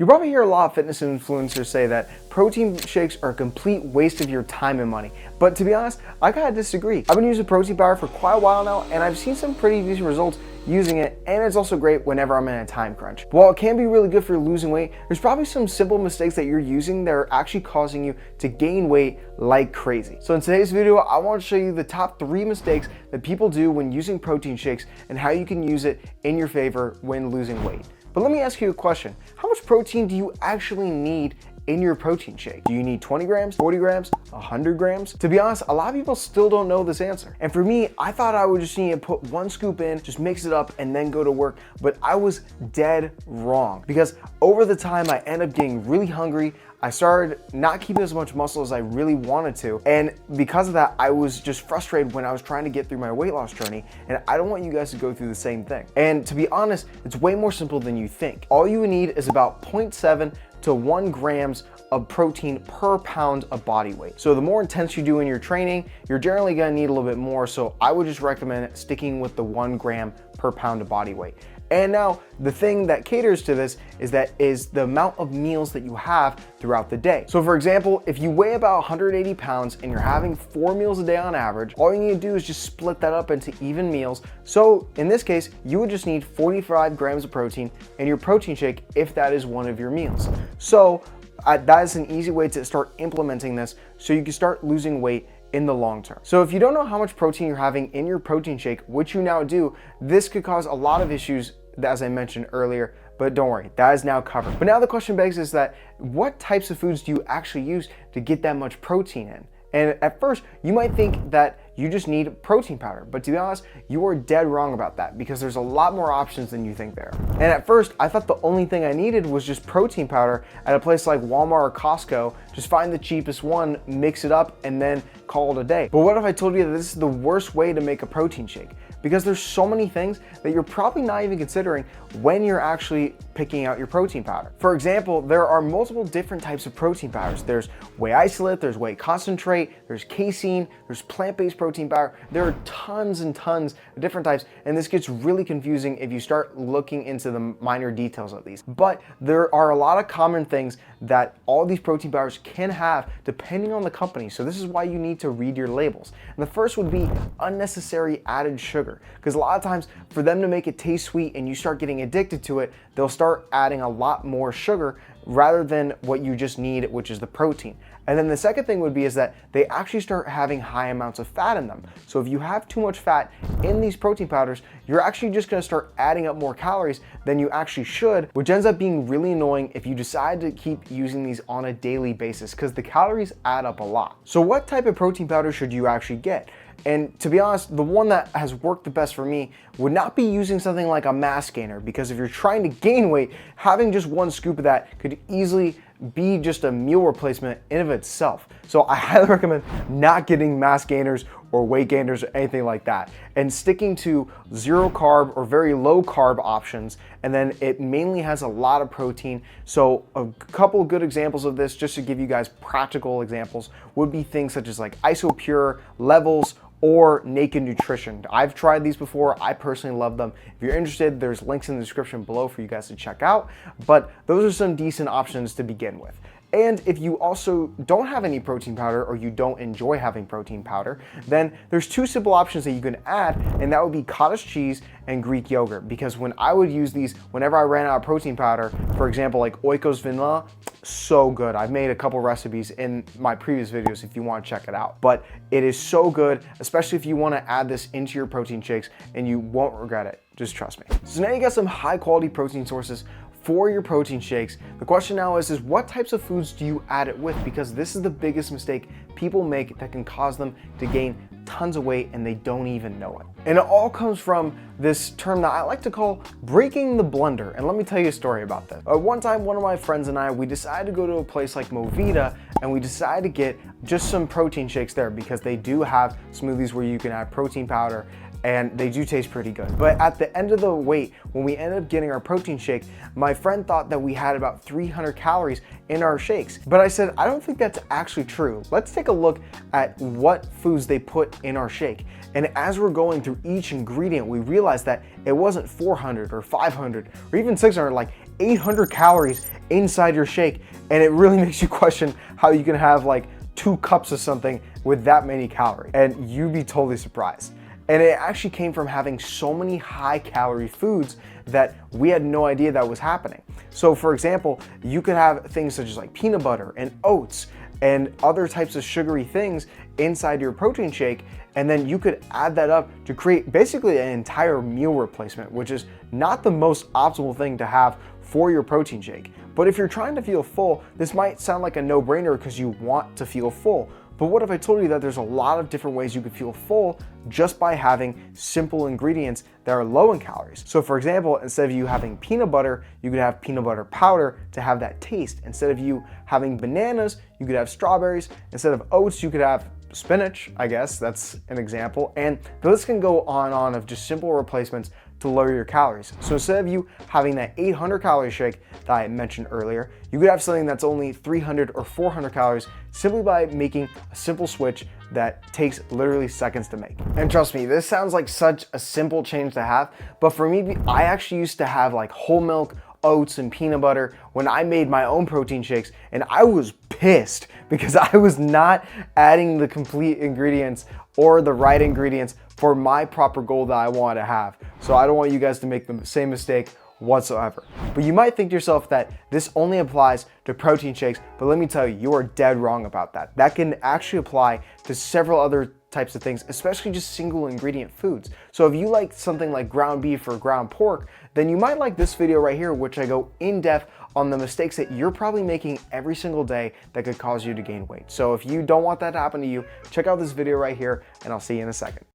You probably hear a lot of fitness influencers say that protein shakes are a complete waste of your time and money. But to be honest, I kind of disagree. I've been using protein powder for quite a while now, and I've seen some pretty decent results using it, and it's also great whenever I'm in a time crunch. While it can be really good for losing weight, there's probably some simple mistakes that you're using that are actually causing you to gain weight like crazy. So in today's video, I want to show you the top 3 mistakes that people do when using protein shakes and how you can use it in your favor when losing weight. But let me ask you a question. How much protein do you actually need in your protein shake? Do you need 20 grams, 40 grams, 100 grams? To be honest, a lot of people still don't know this answer. And for me, I thought I would just need to put 1 scoop in, just mix it up and then go to work. But I was dead wrong, because over the time I ended up getting really hungry. I started not keeping as much muscle as I really wanted to. And because of that, I was just frustrated when I was trying to get through my weight loss journey. And I don't want you guys to go through the same thing. And to be honest, it's way more simple than you think. All you need is about 0.7 to 1 grams of protein per pound of body weight. So the more intense you do in your training, you're generally gonna need a little bit more. So I would just recommend sticking with the 1 gram per pound of body weight. And now the thing that caters to this is the amount of meals that you have throughout the day. So for example, if you weigh about 180 pounds and you're having 4 meals a day on average, all you need to do is just split that up into even meals. So in this case, you would just need 45 grams of protein in your protein shake if that is one of your meals. So that is an easy way to start implementing this so you can start losing weight in the long term. So if you don't know how much protein you're having in your protein shake, which you now do, this could cause a lot of issues, as I mentioned earlier, but don't worry, that is now covered. But now the question begs is that what types of foods do you actually use to get that much protein in? And at first, you might think that you just need protein powder, but to be honest, you are dead wrong about that, because there's a lot more options than you think there. And at first, I thought the only thing I needed was just protein powder at a place like Walmart or Costco. Just find the cheapest one, mix it up, and then call it a day. But what if I told you that this is the worst way to make a protein shake? Because there's so many things that you're probably not even considering when you're actually picking out your protein powder. For example, there are multiple different types of protein powders. There's whey isolate, there's whey concentrate, there's casein, there's plant-based protein powder. There are tons and tons of different types, and this gets really confusing if you start looking into the minor details of these. But there are a lot of common things that all these protein powders can have depending on the company. So this is why you need to read your labels. And the first would be unnecessary added sugar, because a lot of times for them to make it taste sweet and you start getting addicted to it, they'll start adding a lot more sugar rather than what you just need, which is the protein. And then the second thing would be is that they actually start having high amounts of fat in them. So if you have too much fat in these protein powders, you're actually just gonna start adding up more calories than you actually should, which ends up being really annoying if you decide to keep using these on a daily basis, because the calories add up a lot. So what type of protein powder should you actually get? And to be honest, the one that has worked the best for me would not be using something like a mass gainer, because if you're trying to gain weight, having just 1 scoop of that could easily be just a meal replacement in of itself. So I highly recommend not getting mass gainers or weight gainers or anything like that, and sticking to 0 carb or very low carb options. And then it mainly has a lot of protein. So a couple good examples of this, just to give you guys practical examples, would be things such as like Isopure, Levels, or Naked Nutrition. I've tried these before. I personally love them. If you're interested, there's links in the description below for you guys to check out. But those are some decent options to begin with. And if you also don't have any protein powder, or you don't enjoy having protein powder, then there's 2 simple options that you can add, and that would be cottage cheese and Greek yogurt. Because when I would use these, whenever I ran out of protein powder, for example, like Oikos Vanilla, so good. I've made a couple recipes in my previous videos if you want to check it out. But it is so good, especially if you want to add this into your protein shakes, and you won't regret it. Just trust me. So now you got some high quality protein sources for your protein shakes. The question now is what types of foods do you add it with? Because this is the biggest mistake people make that can cause them to gain tons of weight and they don't even know it. And it all comes from this term that I like to call breaking the blender. And let me tell you a story about this. One time, one of my friends and I, we decided to go to a place like Movida, and we decided to get just some protein shakes there, because they do have smoothies where you can add protein powder, and they do taste pretty good. But at the end of the wait, when we ended up getting our protein shake, my friend thought that we had about 300 calories in our shakes. But I said, I don't think that's actually true. Let's take a look at what foods they put in our shake. And as we're going through each ingredient, we realized that it wasn't 400 or 500 or even 600, like 800 calories inside your shake, and it really makes you question how you can have like 2 cups of something with that many calories, and you'd be totally surprised. And it actually came from having so many high calorie foods that we had no idea that was happening. So for example, you could have things such as like peanut butter and oats and other types of sugary things inside your protein shake, and then you could add that up to create basically an entire meal replacement, which is not the most optimal thing to have for your protein shake. But if you're trying to feel full, this might sound like a no-brainer because you want to feel full. But what if I told you that there's a lot of different ways you could feel full just by having simple ingredients that are low in calories? So for example, instead of you having peanut butter, you could have peanut butter powder to have that taste. Instead of you having bananas, you could have strawberries. Instead of oats, you could have spinach, I guess that's an example. And the list can go on and on of just simple replacements to lower your calories. So instead of you having that 800 calorie shake that I mentioned earlier, you could have something that's only 300 or 400 calories simply by making a simple switch that takes literally seconds to make. And trust me, this sounds like such a simple change to have, but for me, I actually used to have like whole milk, oats, and peanut butter when I made my own protein shakes, and I was pissed because I was not adding the complete ingredients or the right ingredients for my proper goal that I want to have. So I don't want you guys to make the same mistake whatsoever. But you might think to yourself that this only applies to protein shakes, but let me tell you, you are dead wrong about that. That can actually apply to several other types of things, especially just single ingredient foods. So if you like something like ground beef or ground pork, then you might like this video right here, which I go in depth on the mistakes that you're probably making every single day that could cause you to gain weight. So if you don't want that to happen to you, check out this video right here, and I'll see you in a second.